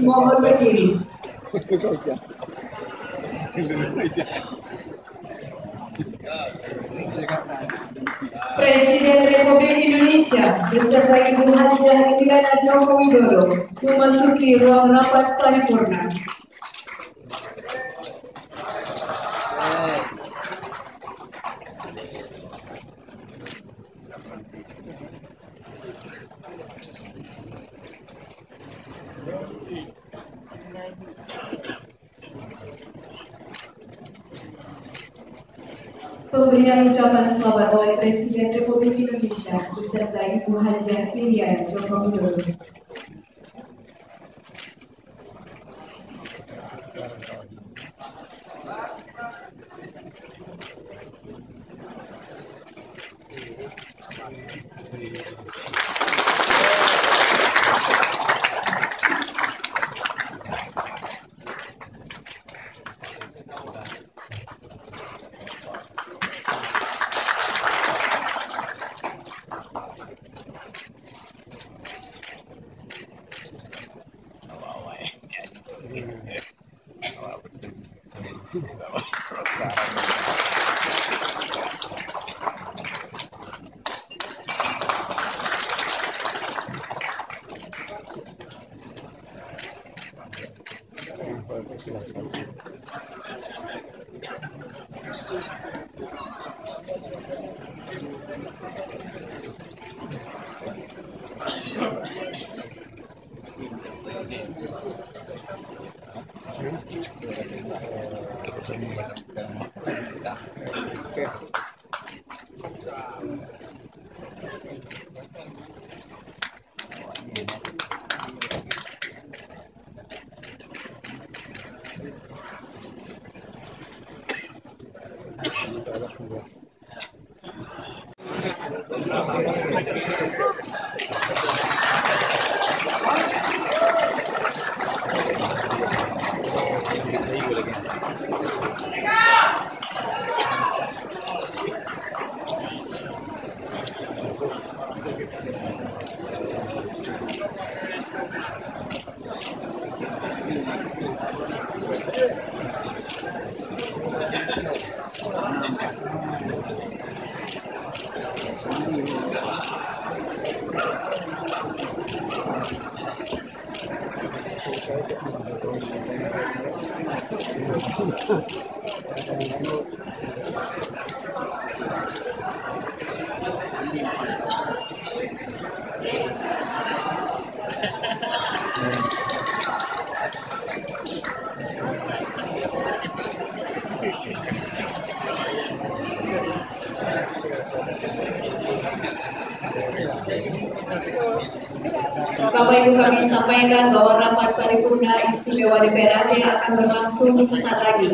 Mohon berdiri. Presiden Republik Indonesia beserta Ibu Hadiri Jokowi memasuki ruang rapat paripurna. Pemberian ucapan selamat oleh Presiden Republik Indonesia beserta Ibu Hajah Iriansyah Jokowi. Bapak Ibu, kami sampaikan bahwa rapat paripurna istimewa DPRA Aceh akan berlangsung sesaat lagi.